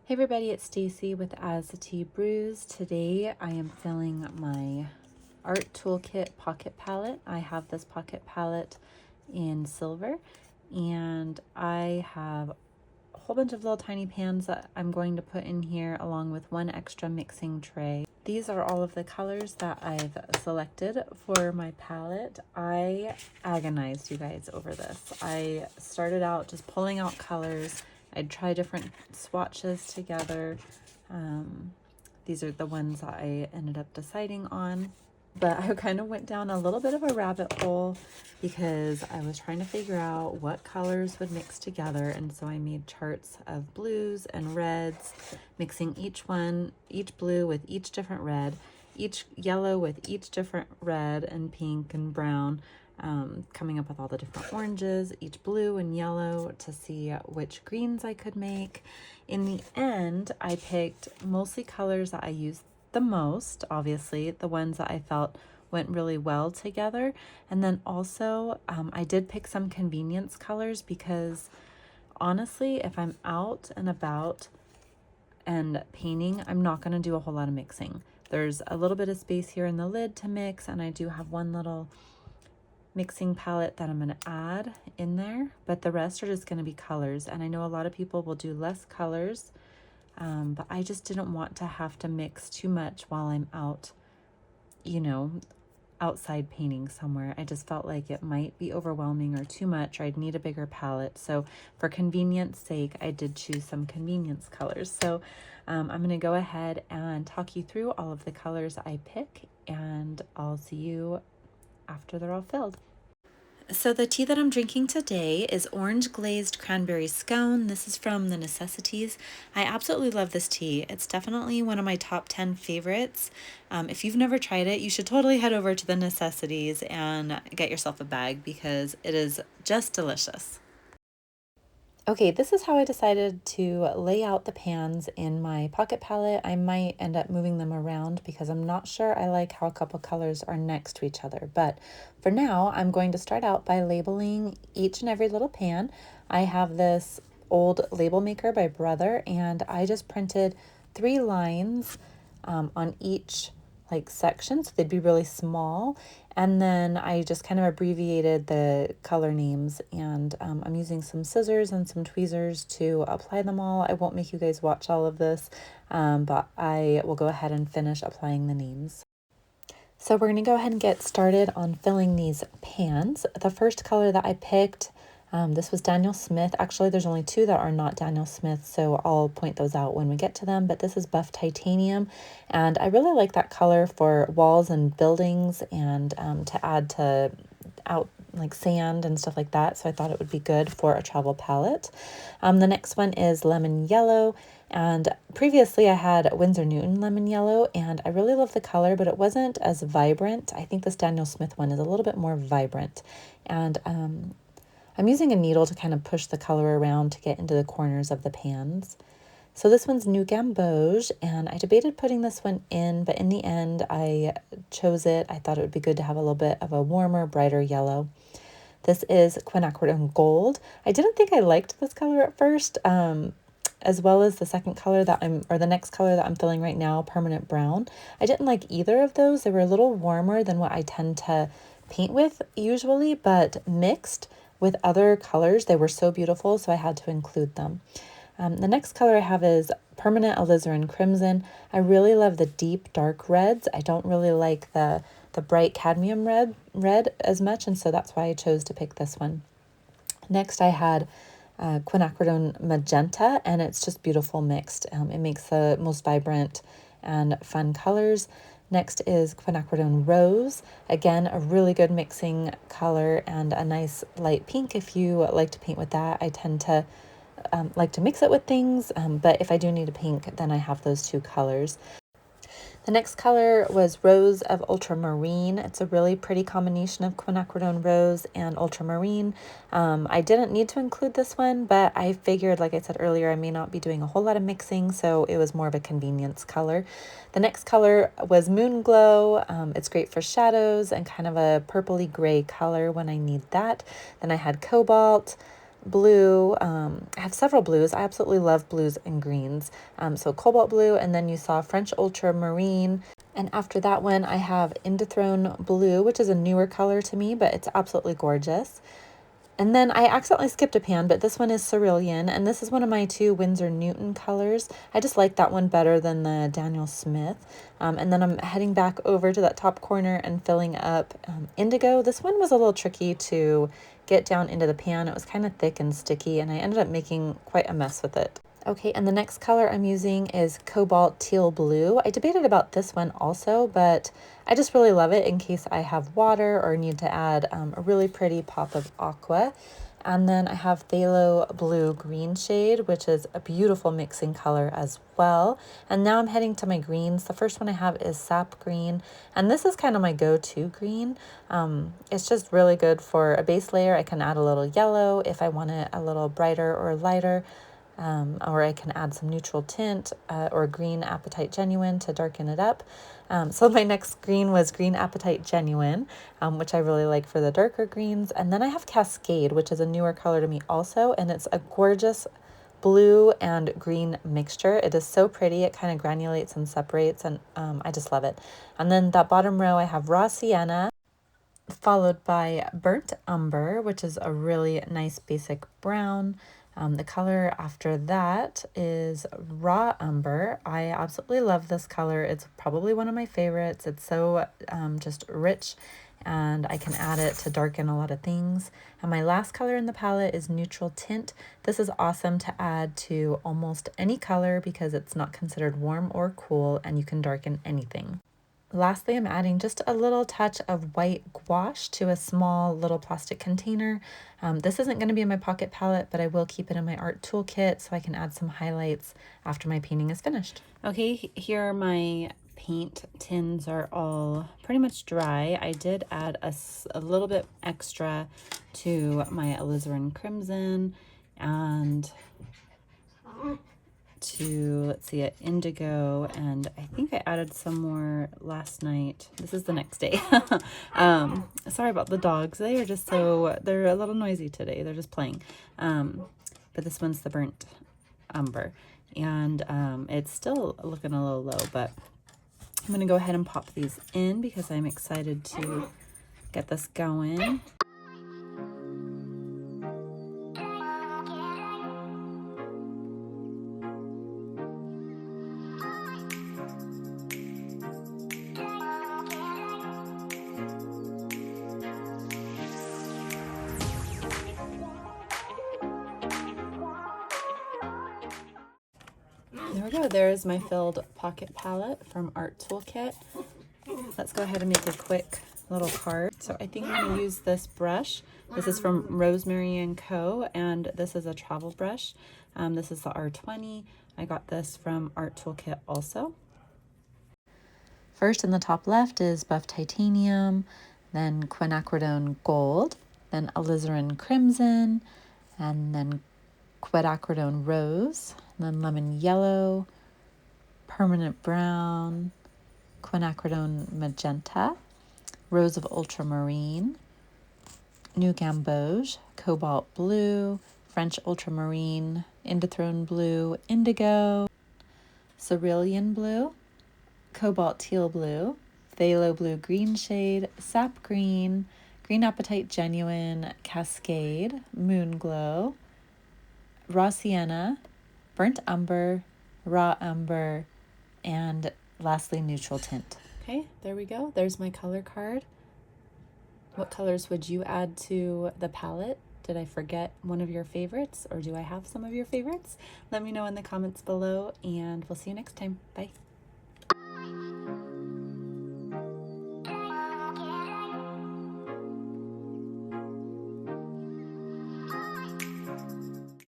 Hey everybody, it's Stacy with As the Tea Brews. Today I am filling my ArtToolkit Pocket Palette. I have this pocket palette in silver, and I have a whole bunch of little tiny pans that I'm going to put in here along with one extra mixing tray. These are all of the colors that I've selected for my palette. I agonized, you guys, over this. I started out just pulling out colors. I'd try different swatches together. These are the ones that I ended up deciding on. But I kind of went down a little bit of a rabbit hole because I was trying to figure out what colors would mix together. And so I made charts of blues and reds, mixing each blue with each different red, each yellow with each different red and pink and brown, coming up with all the different oranges, each blue and yellow to see which greens I could make. In the end, I picked mostly colors that I used the most, obviously, the ones that I felt went really well together. And then also, I did pick some convenience colors because honestly, if I'm out and about and painting, I'm not going to do a whole lot of mixing. There's a little bit of space here in the lid to mix, and I do have one little mixing palette that I'm going to add in there, but the rest are just going to be colors. And I know a lot of people will do less colors, but I just didn't want to have to mix too much while I'm out, outside painting somewhere. I just felt like it might be overwhelming or too much, or I'd need a bigger palette. So for convenience sake, I did choose some convenience colors. So I'm going to go ahead and talk you through all of the colors I pick, and I'll see you after they're all filled. So the tea that I'm drinking today is orange glazed cranberry scone. This is from the Necessities. I absolutely love this tea. It's definitely one of my top 10 favorites. If you've never tried it, you should totally head over to the Necessities and get yourself a bag because it is just delicious. Okay, this is how I decided to lay out the pans in my pocket palette. I might end up moving them around because I'm not sure I like how a couple colors are next to each other. But for now, I'm going to start out by labeling each and every little pan. I have this old label maker by Brother, and I just printed 3 lines on each section, so they'd be really small, and then I just kind of abbreviated the color names, and I'm using some scissors and some tweezers to apply them all. I won't make you guys watch all of this, but I will go ahead and finish applying the names. So we're going to go ahead and get started on filling these pans. The first color that I picked, this was Daniel Smith. Actually, there's only 2 that are not Daniel Smith, so I'll point those out when we get to them. But this is Buff Titanium, and I really like that color for walls and buildings, and to add to sand and stuff like that. So I thought it would be good for a travel palette. The next one is Lemon Yellow. And previously I had Winsor Newton Lemon Yellow, and I really love the color, but it wasn't as vibrant. I think this Daniel Smith one is a little bit more vibrant. And I'm using a needle to kind of push the color around to get into the corners of the pans. So this one's New Gamboge, and I debated putting this one in, but in the end I chose it. I thought it would be good to have a little bit of a warmer, brighter yellow. This is Quinacridone Gold. I didn't think I liked this color at first, as well as the second color the next color that I'm filling right now, Permanent Brown. I didn't like either of those. They were a little warmer than what I tend to paint with usually, but mixed with other colors, they were so beautiful, so I had to include them. The next color I have is Permanent Alizarin Crimson. I really love the deep dark reds. I don't really like the bright cadmium red as much, and so that's why I chose to pick this one. Next I had Quinacridone Magenta, and it's just beautiful mixed. It makes the most vibrant and fun colors. Next is Quinacridone Rose. Again, a really good mixing color and a nice light pink if you like to paint with that. I tend to like to mix it with things, but if I do need a pink, then I have those 2 colors. The next color was Rose of Ultramarine. It's a really pretty combination of Quinacridone Rose and Ultramarine. I didn't need to include this one, but I figured, like I said earlier, I may not be doing a whole lot of mixing, so it was more of a convenience color. The next color was Moon Glow. It's great for shadows and kind of a purpley gray color when I need that. Then I had Cobalt, blue. I have several blues. I absolutely love blues and greens. So cobalt blue, and then you saw French ultramarine. And after that one, I have Indithrone blue, which is a newer color to me, but it's absolutely gorgeous. And then I accidentally skipped a pan, but this one is Cerulean, and this is one of my 2 Winsor Newton colors. I just like that one better than the Daniel Smith. And then I'm heading back over to that top corner and filling up Indigo. This one was a little tricky to get down into the pan. It was kind of thick and sticky, and I ended up making quite a mess with it. Okay, and the next color I'm using is Cobalt Teal Blue. I debated about this one also, but I just really love it in case I have water or need to add a really pretty pop of aqua. And then I have Phthalo Blue Green shade, which is a beautiful mixing color as well. And now I'm heading to my greens. The first one I have is Sap Green, and this is kind of my go-to green. It's just really good for a base layer. I can add a little yellow if I want it a little brighter or lighter. Or I can add some neutral tint or green Apatite Genuine to darken it up. So my next green was Green Apatite Genuine, which I really like for the darker greens. And then I have Cascade, which is a newer color to me also, and it's a gorgeous blue and green mixture. It is so pretty. It kind of granulates and separates, and I just love it. And then that bottom row, I have Raw Sienna, followed by Burnt Umber, which is a really nice basic brown. The color after that is Raw Umber. I absolutely love this color. It's probably one of my favorites. It's so just rich, and I can add it to darken a lot of things. And my last color in the palette is Neutral Tint. This is awesome to add to almost any color because it's not considered warm or cool, and you can darken anything. Lastly, I'm adding just a little touch of white gouache to a small little plastic container. This isn't going to be in my pocket palette, but I will keep it in my art toolkit so I can add some highlights after my painting is finished. Okay, here are my paint tins are all pretty much dry. I did add a little bit extra to my alizarin crimson and to, let's see, it indigo, and I think I added some more last night. This is the next day. Sorry about the dogs. They are just they're a little noisy today. They're just playing. But this one's the Burnt Umber, and it's still looking a little low, but I'm going to go ahead and pop these in because I'm excited to get this going. There we go. There's my filled pocket palette from ArtToolkit. Let's go ahead and make a quick little card. So I think I'm going to use this brush. This is from Rosemary & Co. and this is a travel brush. This is the R20. I got this from ArtToolkit also. First in the top left is Buff Titanium, then Quinacridone Gold, then Alizarin Crimson, and then Quinacridone Rose, and then Lemon Yellow, Permanent Brown, Quinacridone Magenta, Rose of Ultramarine, New Gamboge, Cobalt Blue, French Ultramarine, Indithrone Blue, Indigo, Cerulean Blue, Cobalt Teal Blue, Phthalo Blue Green shade, Sap Green, Green Apatite Genuine, Cascade, Moon Glow, Raw Sienna, Burnt Umber, Raw Umber, and lastly, Neutral Tint. Okay, there we go. There's my color card. What colors would you add to the palette? Did I forget one of your favorites, or do I have some of your favorites? Let me know in the comments below, and we'll see you next time. Bye.